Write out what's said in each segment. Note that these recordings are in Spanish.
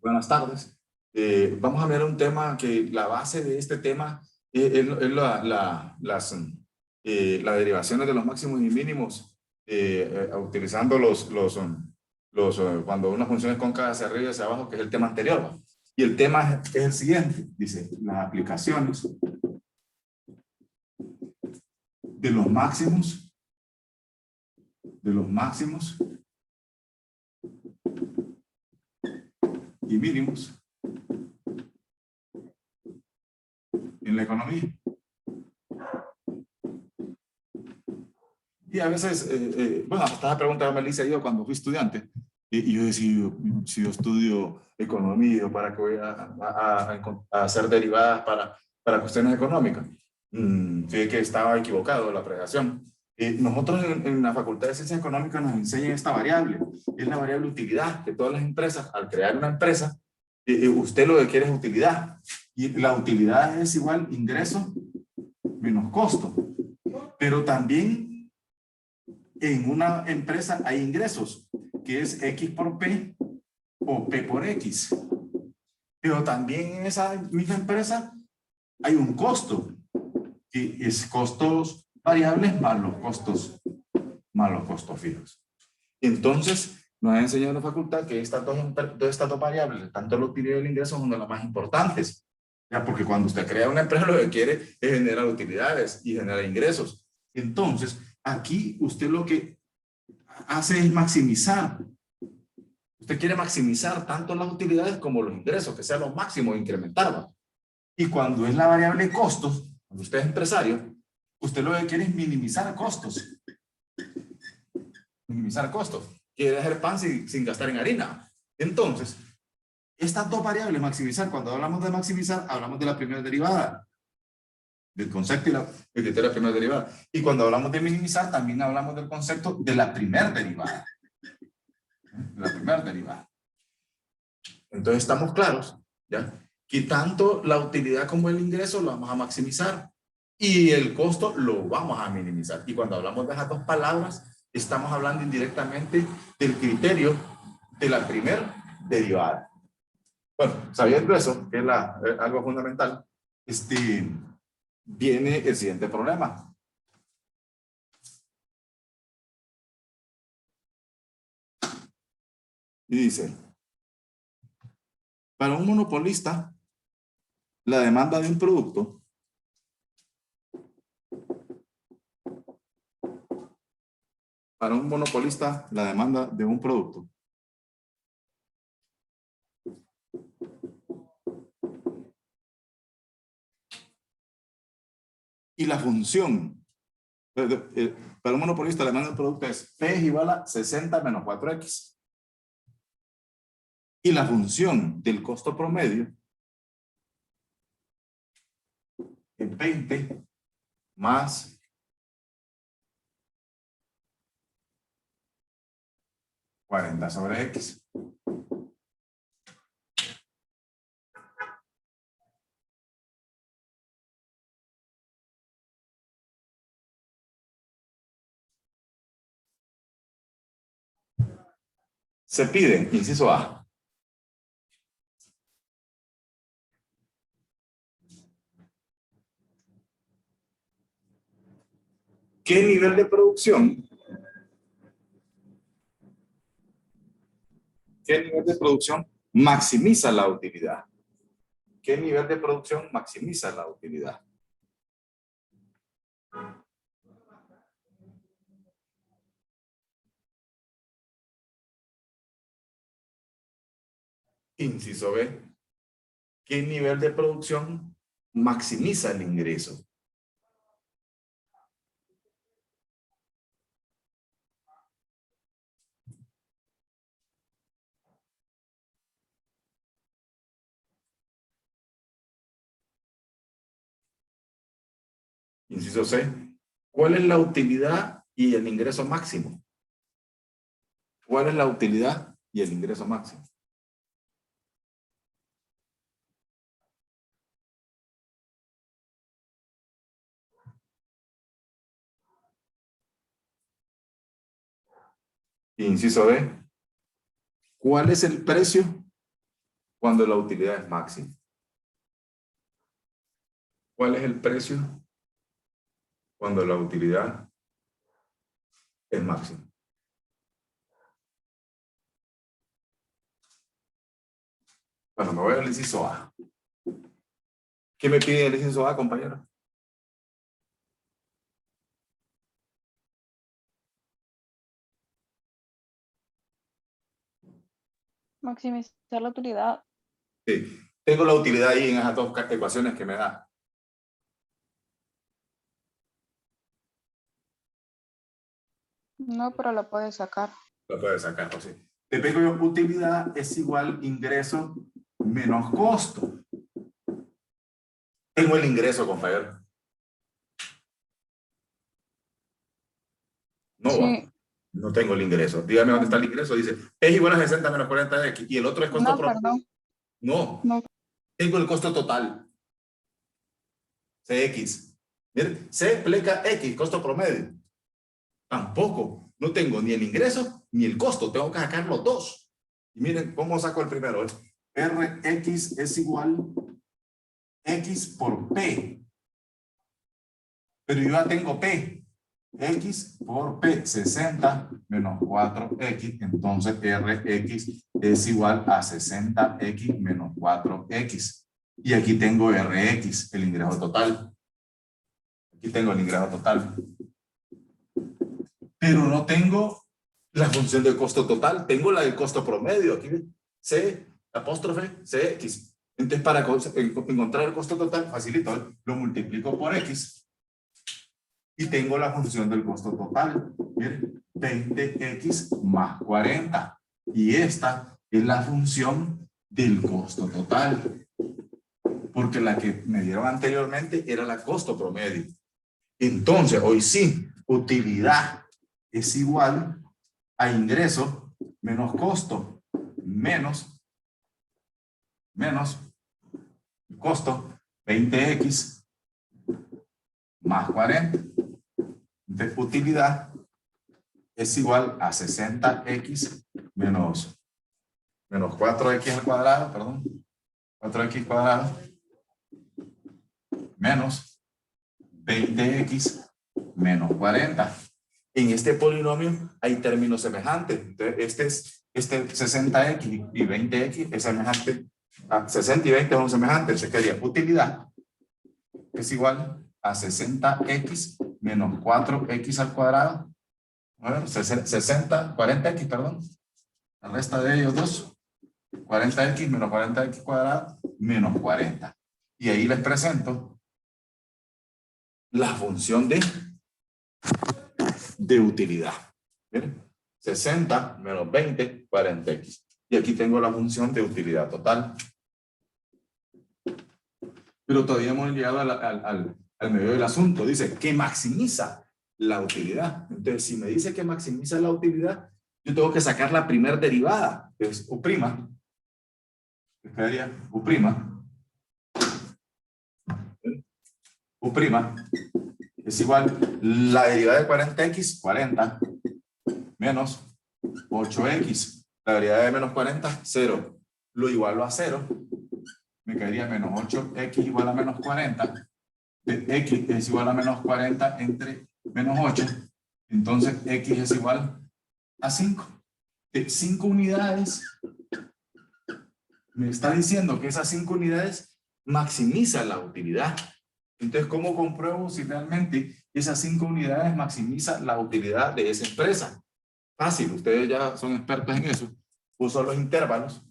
Buenas tardes. Vamos a ver un tema que la base de este tema es las derivaciones de los máximos y mínimos utilizando cuando una función es cóncava hacia arriba y hacia abajo, que es el tema anterior, ¿va? Y el tema es el siguiente, dice, las aplicaciones de los máximos y mínimos en la economía. Y a veces, bueno, esta pregunta me la hice yo cuando fui estudiante. Y yo decía, si yo estudio economía, ¿para qué voy a hacer derivadas para cuestiones económicas? Fíjate que estaba equivocado la apreciación. Nosotros en la Facultad de Ciencias Económicas nos enseñan esta variable. Es la variable utilidad, que todas las empresas, al crear una empresa, usted lo que quiere es utilidad. Y la utilidad es igual ingreso menos costo. Pero también en una empresa hay ingresos, que es X por P o P por X. Pero también en esa misma empresa hay un costo, que es costos variables más los costos fijos. Entonces, nos ha enseñado en la facultad que estas dos variables, tanto la utilidad y el ingreso, son de las más importantes. ¿Ya? Porque cuando usted crea una empresa, lo que quiere es generar utilidades y generar ingresos. Entonces, aquí usted lo que hace es maximizar. Usted quiere maximizar tanto las utilidades como los ingresos, que sea lo máximo, incrementarlo. Y cuando es la variable costos, cuando usted es empresario, usted lo que quiere es minimizar costos. Minimizar costos. Quiere hacer pan sin gastar en harina. Entonces, estas dos variables, maximizar, cuando hablamos de maximizar, hablamos de la primera derivada, del concepto y el criterio de la primera derivada. Y cuando hablamos de minimizar, también hablamos del concepto de la primera derivada. Entonces estamos claros, ¿ya? Que tanto la utilidad como el ingreso lo vamos a maximizar y el costo lo vamos a minimizar. Y cuando hablamos de esas dos palabras, estamos hablando indirectamente del criterio de la primera derivada. Bueno, sabiendo eso, que es algo fundamental, viene el siguiente problema. Y dice, para un monopolista, la demanda de un producto y la función para un monopolista la demanda del producto es P es igual a 60 menos 4X. Y la función del costo promedio es 20 más 40 sobre X. Se pide, inciso A, ¿qué nivel de producción maximiza la utilidad? ¿Qué nivel de producción maximiza la utilidad? Inciso B, ¿qué nivel de producción maximiza el ingreso? Inciso C, ¿cuál es la utilidad y el ingreso máximo? ¿Cuál es la utilidad y el ingreso máximo? Inciso D, ¿cuál es el precio cuando la utilidad es máxima. ¿Cuál es el precio cuando la utilidad es máxima? Bueno, me voy al inciso A. ¿Qué me pide el inciso A, compañero? Maximizar la utilidad. Sí. Tengo la utilidad ahí en esas dos ecuaciones que me da. No, pero la puedes sacar. Lo puedes sacar, sí. Te pego yo, utilidad es igual ingreso menos costo. Tengo el ingreso, compañero. No va. Sí. No tengo el ingreso. Dígame dónde está el ingreso. Dice, es igual a 60 menos 40x. Y el otro es costo No, promedio. perdón. No. No. Tengo el costo total. CX. Miren, C pleca X, costo promedio. Tampoco. No tengo ni el ingreso ni el costo. Tengo que sacar los dos. Y miren cómo saco el primero. Rx es igual X por P. Pero yo ya tengo P. X por P, 60 menos 4X. Entonces Rx es igual a 60X menos 4X. Y aquí tengo Rx, el ingreso total. Aquí tengo el ingreso total. Pero no tengo la función del costo total. Tengo la del costo promedio. Aquí C, apóstrofe, CX. Entonces, para encontrar el costo total, facilito. Lo multiplico por X. Y tengo la función del costo total. Miren, 20X más 40. Y esta es la función del costo total. Porque la que me dieron anteriormente era la costo promedio. Entonces, hoy sí, utilidad es igual a ingreso menos costo menos costo 20x más 40 de utilidad es igual a 60x menos 4x al cuadrado, perdón, 4x cuadrado menos 20x menos 40. En este polinomio hay términos semejantes. Entonces, este 60x y 20x es semejante a 60 y 20 son semejantes. Se quedaría utilidad es igual a 60x menos 4x al cuadrado. Bueno, 40x, perdón. La resta de ellos dos. 40x menos 40x cuadrado menos 40. Y ahí les presento la función de utilidad. ¿Miren? 60 menos 20, 40x. Y aquí tengo la función de utilidad total. Pero todavía hemos llegado al medio del asunto. Dice que maximiza la utilidad. Entonces, si me dice que maximiza la utilidad, yo tengo que sacar la primera derivada, que es U'. ¿Qué quedaría? U'. U' es igual la derivada de 40x, 40, menos 8x. La derivada de menos 40, 0. Lo igualo a 0. Me quedaría menos 8x igual a menos 40. X es igual a menos 40 entre menos 8. Entonces, X es igual a 5. De 5 unidades, me está diciendo que esas 5 unidades maximizan la utilidad. Entonces, ¿cómo compruebo si realmente esas 5 unidades maximizan la utilidad de esa empresa? Fácil, ustedes ya son expertos en eso. Uso los intervalos.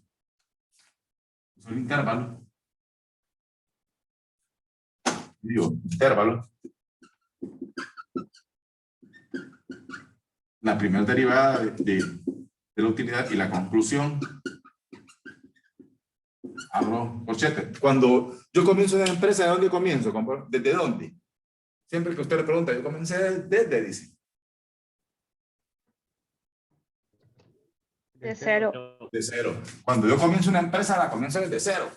Uso el intervalo. Digo, intervalo. La primera derivada de la utilidad y la conclusión. Abro corchete. Cuando yo comienzo una empresa, ¿de dónde comienzo? ¿Desde dónde? Siempre que usted le pregunta, yo comencé desde, dice. De cero. De cero. Cuando yo comienzo una empresa, la comienzo desde cero.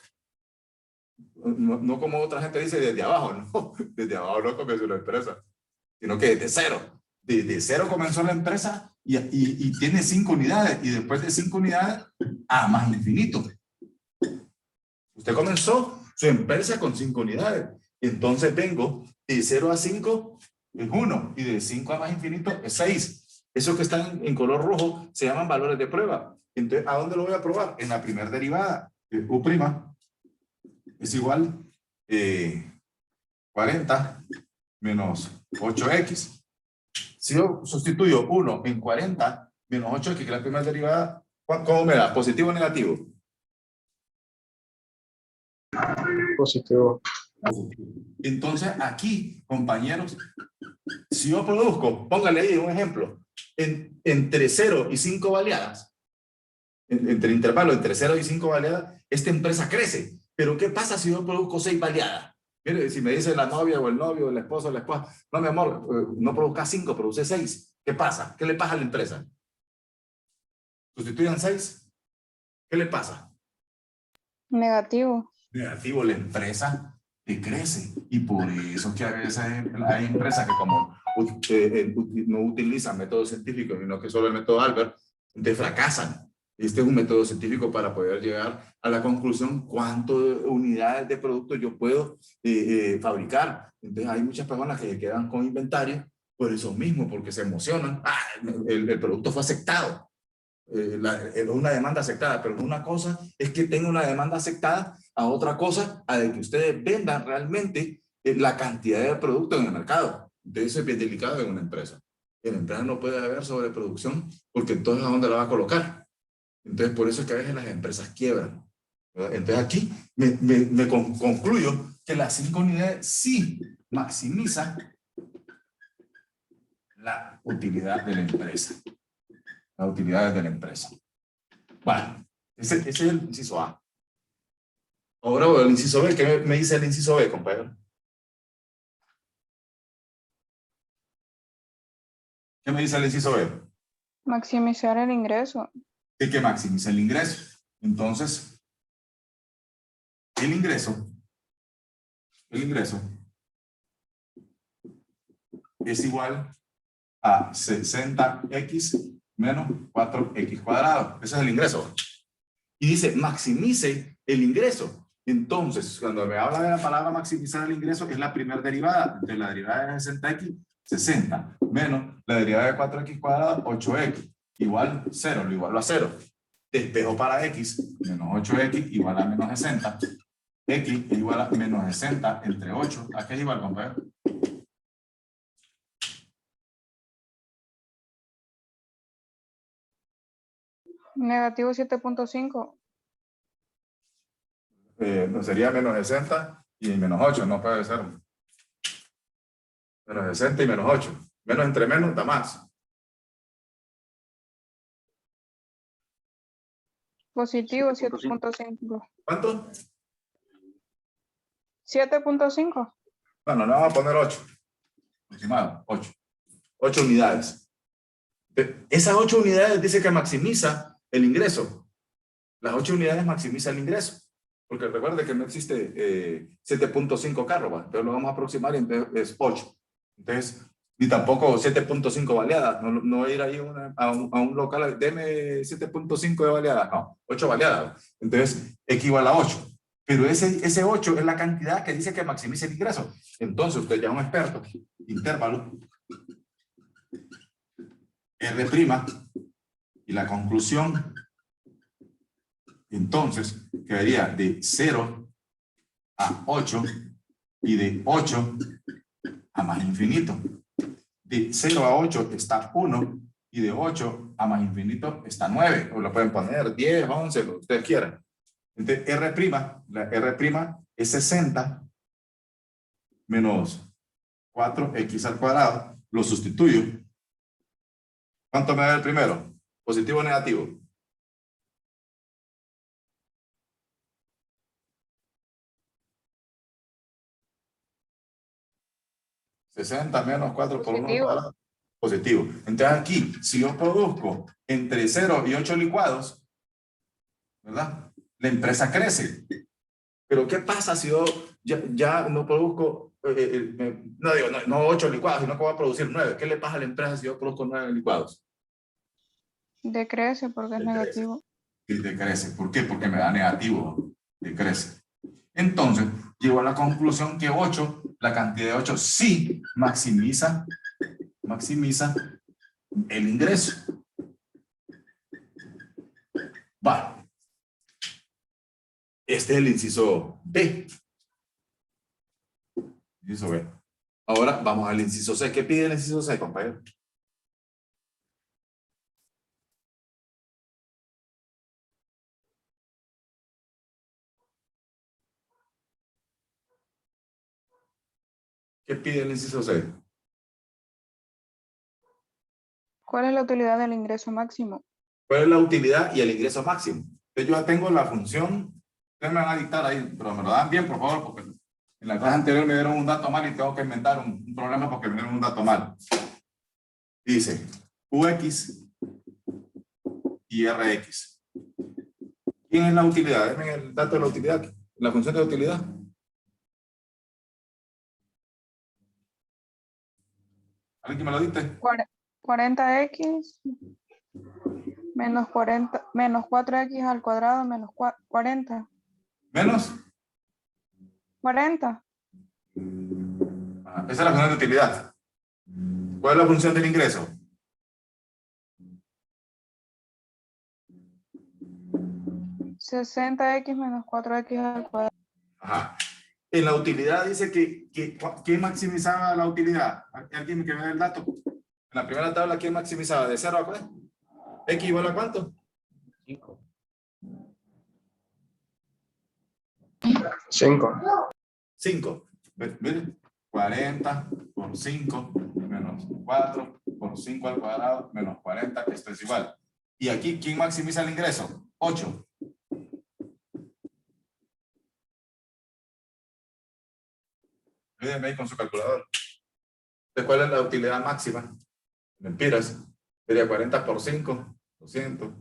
No como otra gente dice desde abajo, no. Desde abajo no comenzó una empresa, sino que desde cero. Desde cero comenzó la empresa y tiene 5 unidades. Y después de 5 unidades, a más infinito. Usted comenzó su empresa con 5 unidades. Entonces vengo de 0 a 5 es 1 y de 5 a más infinito es 6. Esos que están en color rojo se llaman valores de prueba. Entonces, ¿a dónde lo voy a probar? En la primera derivada. U' es igual 40 menos 8x. Si yo sustituyo 1 en 40 menos 8x, que es la primera derivada, ¿cómo me da? ¿Positivo o negativo? Positivo. Entonces, aquí, compañeros, si yo produzco, póngale ahí un ejemplo, entre 0 y 5 baleadas, entre intervalo entre 0 y 5 baleadas, esta empresa crece. Pero ¿qué pasa si yo produzco 6 baleadas? Mire, si me dice la novia o el novio, el esposo o la esposa, no, mi amor, no produzca 5, produce 6. ¿Qué pasa? ¿Qué le pasa a la empresa? ¿Sustituyan 6? ¿Qué le pasa? Negativo. Negativo, la empresa crece. Y por eso que a veces hay empresas que como no utilizan métodos científicos, sino que solo el método Albert, entonces fracasan. Este es un método científico para poder llegar a la conclusión cuántas unidades de producto yo puedo fabricar. Entonces hay muchas personas que quedan con inventario por eso mismo, porque se emocionan. Ah, el producto fue aceptado. Es una demanda aceptada, pero una cosa es que tenga una demanda aceptada, a otra cosa a de que ustedes vendan realmente la cantidad de productos en el mercado. Entonces eso es bien delicado en una empresa. En la empresa no puede haber sobreproducción, porque entonces ¿a dónde la va a colocar? Entonces por eso es que a veces las empresas quiebran, ¿verdad? Entonces aquí concluyo que las 5 unidades sí maximizan la utilidad de la empresa. Las utilidades de la empresa. Bueno, ese es el inciso A. Ahora voy al inciso B. ¿Qué me dice el inciso B, compañero? ¿Qué me dice el inciso B? Maximizar el ingreso. Es que maximiza el ingreso. Entonces, el ingreso es igual a 60x menos 4x cuadrado. Ese es el ingreso. Y dice, maximice el ingreso. Entonces, cuando me habla de la palabra maximizar el ingreso, es la primera derivada. Entonces, la derivada de 60x, 60, menos la derivada de 4x cuadrado, 8x, igual 0, lo igualo a 0. Despejo para x, menos 8x igual a menos 60. X igual a menos 60 entre 8. ¿A qué es igual, compañero? Negativo 7.5. No sería menos 60 y menos 8, no puede ser. Menos 60 y menos 8. Menos entre menos da más. Positivo 7.5. ¿Cuánto? 7.5. Bueno, le vamos a poner 8. Aproximado, 8. 8 unidades. Esas 8 unidades dice que maximiza el ingreso. Las 8 unidades maximiza el ingreso. Porque recuerde que no existe 7.5 carros, ¿va? Entonces lo vamos a aproximar y entonces es 8. Entonces, ni tampoco 7.5 baleadas. No voy a ir ahí a un local, deme 7.5 de baleadas. No, 8 baleadas. Entonces, equivale a 8. Pero ese 8 es la cantidad que dice que maximiza el ingreso. Entonces, usted ya es un experto. Intervalo. R'. Y la conclusión, entonces, quedaría de 0 a 8 y de 8 a más infinito. De 0 a 8 está 1 y de 8 a más infinito está 9. O lo pueden poner 10, 11, lo que ustedes quieran. Entonces, R', la R' es 60 menos 4x al cuadrado. Lo sustituyo. ¿Cuánto me da el primero? ¿Positivo o negativo? ¿60 menos 4 por 1 cuadrado? Positivo. Entonces aquí, si yo produzco entre 0 y 8 licuados, ¿verdad? La empresa crece. Pero ¿qué pasa si yo ya no produzco, no 8 licuados, sino que voy a producir 9? ¿Qué le pasa a la empresa si yo produzco 9 licuados? Decrece porque es negativo. Y decrece. ¿Por qué? Porque me da negativo. Decrece. Entonces, llego a la conclusión que 8, la cantidad de 8 sí maximiza el ingreso. Va. Este es el inciso B. Inciso B. Ahora vamos al inciso C. ¿Qué pide el inciso C, compañero? ¿Qué pide el inciso C? ¿Cuál es la utilidad del ingreso máximo? ¿Cuál es la utilidad y el ingreso máximo? Entonces yo ya tengo la función. Ustedes me van a dictar ahí, pero me lo dan bien, por favor, porque en la clase anterior me dieron un dato mal y tengo que inventar un problema porque me dieron un dato mal. Dice UX y RX. ¿Quién es la utilidad? Denme el dato de la utilidad, la función de utilidad. ¿Alguien que me lo dicte? 40x menos 40 menos 4x al cuadrado menos 40. ¿Menos? 40. Esa es la función de utilidad. ¿Cuál es la función del ingreso? $60x menos 4x al cuadrado. Ajá. En la utilidad dice ¿quién maximizaba la utilidad? ¿Alguien que me dé el dato? En la primera tabla, ¿quién maximizaba? ¿De 0 a cuánto? ¿X igual a cuánto? 5. 5. 5. Miren, 40 por 5 menos 4 por 5 al cuadrado menos 40, esto es igual. Y aquí, ¿quién maximiza el ingreso? 8. Mírenme ahí con su calculador. ¿De cuál es la utilidad máxima? Mentiras. Sería 40 por 5, 200.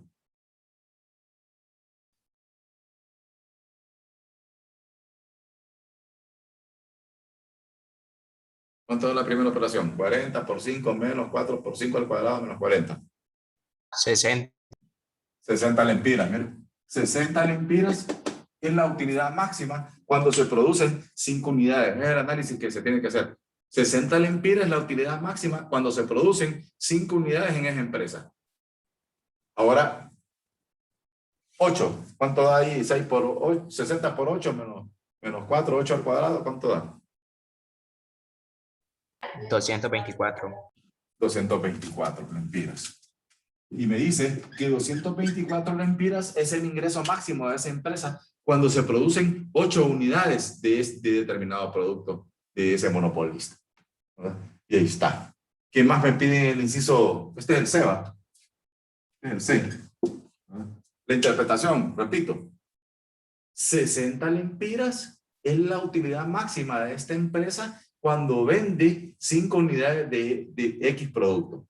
¿Cuánto es la primera operación? 40 por 5 menos 4 por 5 al cuadrado menos 40. 60. 60 lempiras, miren. 60 lempiras es la utilidad máxima cuando se producen 5 unidades. Es el análisis que se tiene que hacer. 60 lempiras es la utilidad máxima cuando se producen 5 unidades en esa empresa. Ahora, 8. ¿Cuánto da ahí? 6 por 8, 60 por 8 menos 4, 8 al cuadrado. ¿Cuánto da? 224. 224 lempiras. Y me dice que 224 lempiras es el ingreso máximo de esa empresa cuando se producen 8 unidades de determinado producto de ese monopolista. ¿Verdad? Y ahí está. ¿Qué más me pide el inciso? Este es el C, ¿va? Este es el C. ¿Verdad? La interpretación, repito. 60 lempiras es la utilidad máxima de esta empresa cuando vende 5 unidades de X producto.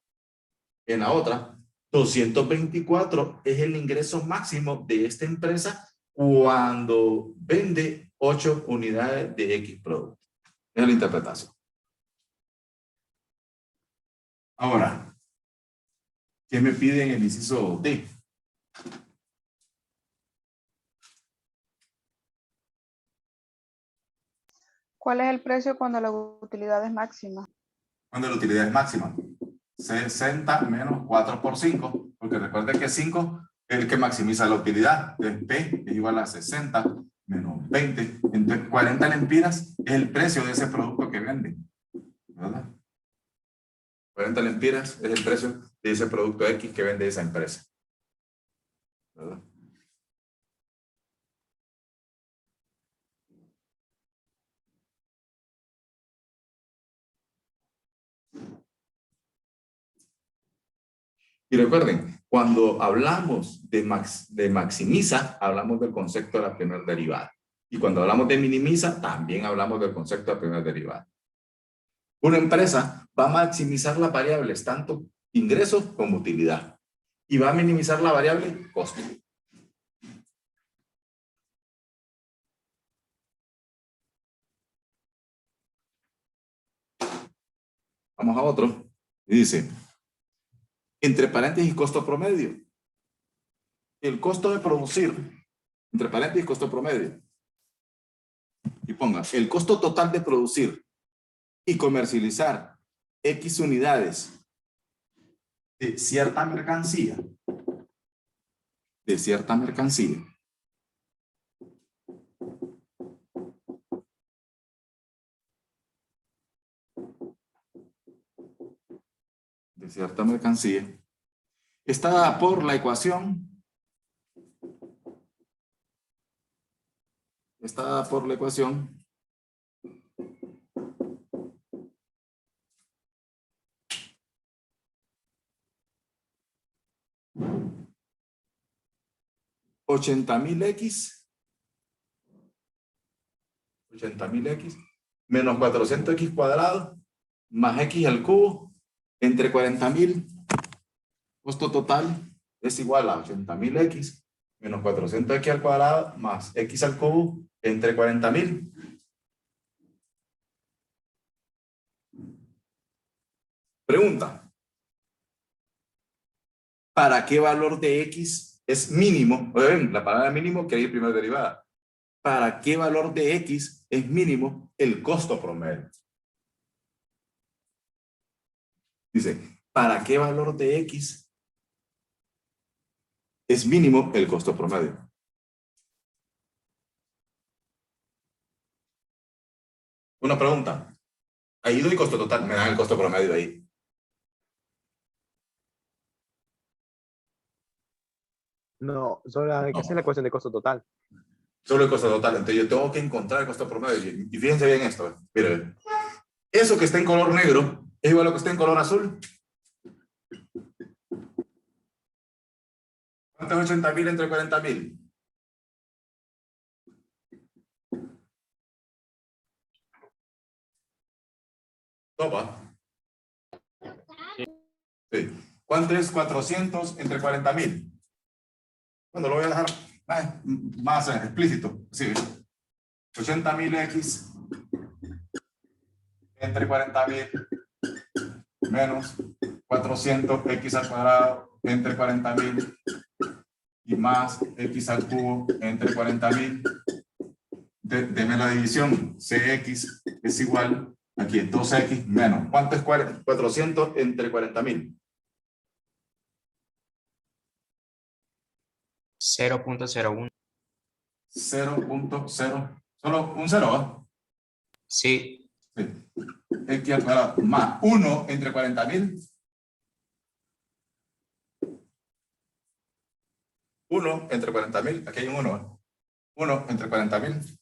En la otra, 224 es el ingreso máximo de esta empresa cuando vende 8 unidades de X producto. Es la interpretación. Ahora, ¿qué me piden el inciso D? ¿Cuál es el precio cuando la utilidad es máxima? Cuando la utilidad es máxima. 60 menos 4 por 5, porque recuerden que 5 es el que maximiza la utilidad. Entonces P es igual a 60 menos 20. Entonces 40 lempiras es el precio de ese producto que venden. ¿Verdad? 40 lempiras es el precio de ese producto X que vende esa empresa. ¿Verdad? Y recuerden, cuando hablamos de maximiza, hablamos del concepto de la primera derivada. Y cuando hablamos de minimiza, también hablamos del concepto de la primera derivada. Una empresa va a maximizar las variables, tanto ingresos como utilidad. Y va a minimizar la variable costo. Vamos a otro. Y dice, entre paréntesis, costo promedio. El costo de producir, entre paréntesis, costo promedio. y ponga el costo total de producir y comercializar X unidades de cierta mercancía, está dada por la ecuación, 80.000x menos 400x cuadrado más x al cubo entre 40.000. Costo total es igual a 80.000x menos 400x al cuadrado más x al cubo entre 40.000. Pregunta. ¿Para qué valor de x es mínimo? Oigan, la palabra mínimo quiere ir primero derivada. ¿Para qué valor de x es mínimo el costo promedio? Dice, ¿para qué valor de x es mínimo el costo promedio? Una pregunta. Ahí doy costo total, me dan el costo promedio ahí. No, solo hay que hacer la ecuación de costo total. Solo el costo total. Entonces yo tengo que encontrar el costo promedio. Y fíjense bien esto. Miren. Eso que está en color negro es igual a lo que está en color azul. ¿Cuánto es 80.000 entre 40.000? ¿Topa? Sí. ¿Cuánto es 400 entre 40.000? Bueno, lo voy a dejar más explícito. Sí. 80.000x entre 40.000 menos 400x al cuadrado entre 40.000 y más x al cubo entre 40.000. Deme la división. Cx es igual, aquí es 2x menos. ¿Cuánto es 400 entre 40.000? 0.01. 0.0. Solo un 0, ¿va? Sí. Sí. X al cuadrado más 1 entre 40.000. 1 entre 40.000. Aquí hay un 1. 1 entre 40.000.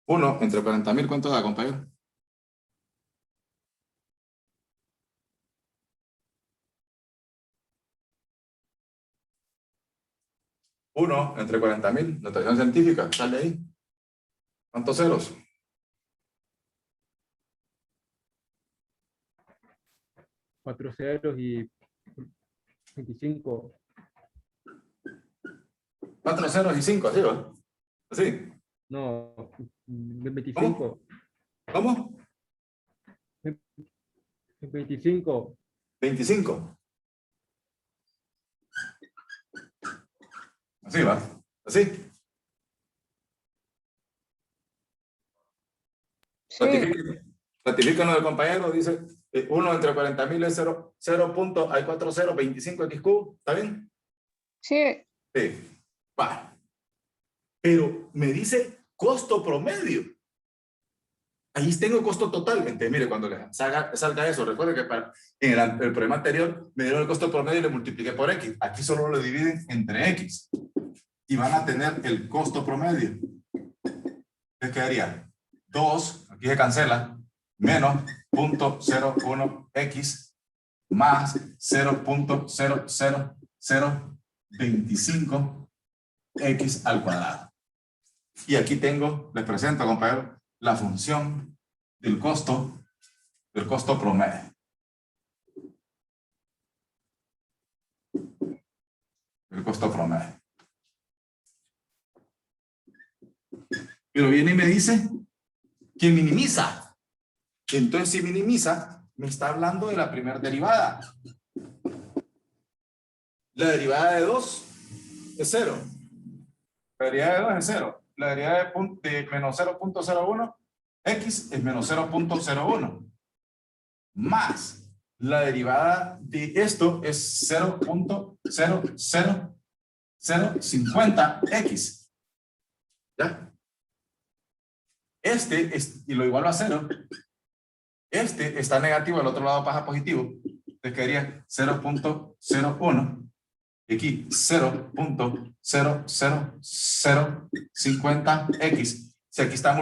Uno entre 40.000, ¿cuánto da, compañero? Uno entre 40.000, notación científica, sale ahí. ¿Cuántos ceros? 4 ceros y 25. 4 ceros y 5, ¿así va? ¿Así? No, 25. ¿Cómo? 25. 25. Así va. Así. Sí, Ratifican el compañero, dice 1 entre 40.000 es 0 punto, hay 4 ceros, 25x cubo, ¿está bien? sí, Sí. Va. Pero me dice costo promedio. Ahí tengo costo total. Entonces, mire, cuando le salga eso, recuerde que en el problema anterior me dieron el costo promedio y le multipliqué por X. Aquí solo lo dividen entre X. Y van a tener el costo promedio. ¿Qué quedaría? 2, aquí se cancela, menos 0.01x más 0.00025x al cuadrado. Y aquí tengo, les presento, compañero, la función del costo promedio. El costo promedio. Pero viene y me dice que minimiza. Entonces, si minimiza, me está hablando de la primera derivada. La derivada de 2 es 0. La derivada de 2 es 0. La derivada de menos 0.01, x es menos 0.01. Más la derivada de esto es 0.00050x. ¿Ya? Este es, y lo igualo a 0. Este está negativo, el otro lado pasa positivo. Entonces quedaría 0.01. Y aquí 0.00050x. Si aquí está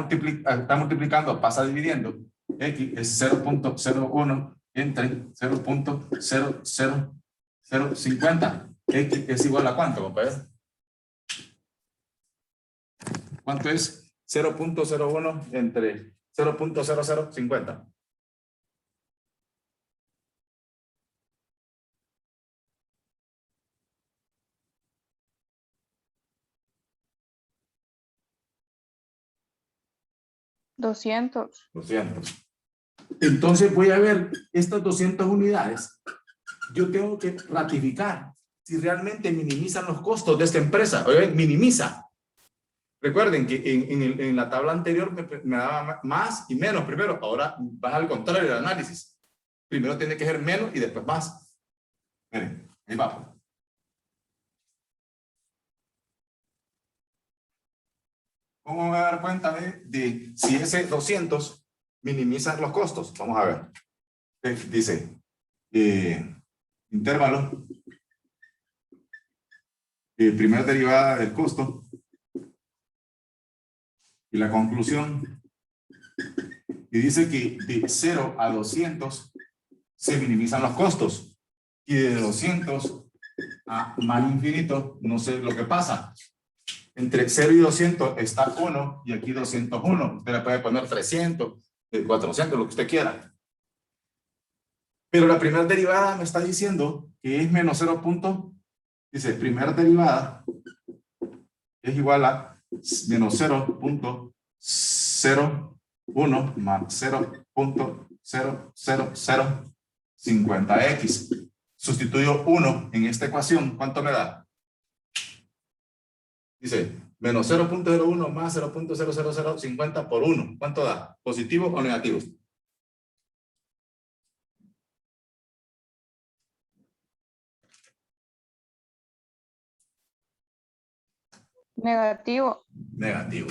multiplicando, pasa dividiendo. X es 0.01 entre 0.00050. X es igual a ¿cuánto, compañero? ¿Cuánto es 0.01 entre 0.0050? $200. 200. Entonces voy a ver estas 200 unidades. Yo tengo que ratificar si realmente minimizan los costos de esta empresa. Oye, minimiza. Recuerden que en la tabla anterior me daba más y menos primero. Ahora vas al contrario del análisis. Primero tiene que ser menos y después más. Miren, ahí vamos. ¿Cómo me voy a dar cuenta de si ese 200 minimiza los costos? Vamos a ver. Dice, intervalo, primera derivada del costo y la conclusión. Y dice que de 0 a 200 se minimizan los costos. Y de 200 a más infinito, no sé lo que pasa. Entre 0 y 200 está 1 y aquí 201. Usted le puede poner 300, 400, lo que usted quiera. Pero la primera derivada me está diciendo que es menos 0. Dice, primera derivada es igual a menos 0.01 más 0.00050x. Sustituyo 1 en esta ecuación. ¿Cuánto me da? Dice, menos 0.01 más 0.00050 por 1. ¿Cuánto da? ¿Positivo o negativo? Negativo. Negativo.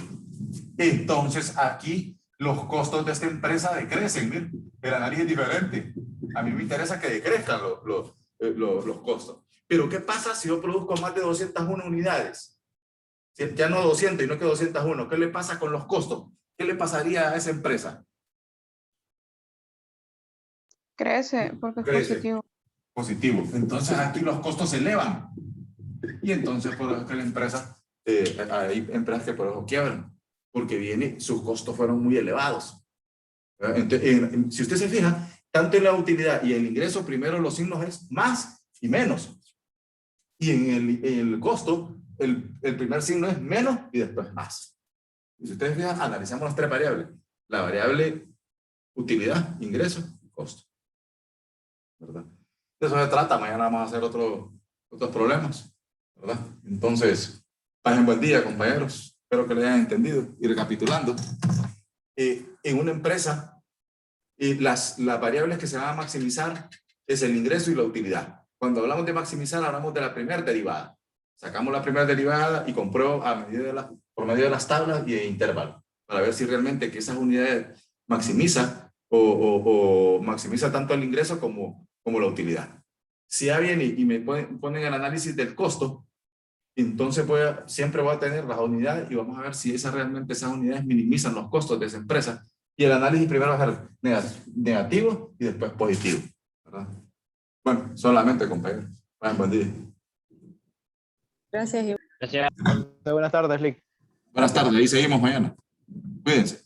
Entonces aquí los costos de esta empresa decrecen. ¿Ven? El análisis es diferente. A mí me interesa que decrezcan los costos. Pero ¿qué pasa si yo produzco más de 201 unidades? Ya no 200 y no que 201. ¿Qué le pasa con los costos? ¿Qué le pasaría a esa empresa? Crece porque es Crece. positivo. Positivo. Entonces aquí los costos se elevan. Y entonces por eso que la empresa, hay empresas que por eso quiebran. Porque sus costos fueron muy elevados. Entonces, si usted se fija, tanto en la utilidad y el ingreso, primero los signos es más y menos. Y en el costo, el primer signo es menos y después más. Y si ustedes fijan, analizamos las tres variables. La variable utilidad, ingreso y costo. ¿Verdad? De eso se trata. Mañana vamos a hacer otros problemas. ¿Verdad? Entonces, pasen buen día, compañeros. Espero que lo hayan entendido. Y recapitulando, en una empresa, las variables que se van a maximizar es el ingreso y la utilidad. Cuando hablamos de maximizar, hablamos de la primera derivada. Sacamos la primera derivada y compruebo por medio de las tablas y de intervalo, para ver si realmente que esas unidades maximiza o maximiza tanto el ingreso como la utilidad. Si ya viene y me ponen el análisis del costo, entonces siempre voy a tener las unidades y vamos a ver si realmente esas unidades minimizan los costos de esa empresa. Y el análisis primero va a ser negativo y después positivo, ¿verdad? Bueno, solamente, compañeros. Buen día. Gracias. Gracias. Buenas tardes, Lick. Buenas tardes, ahí seguimos mañana. Cuídense.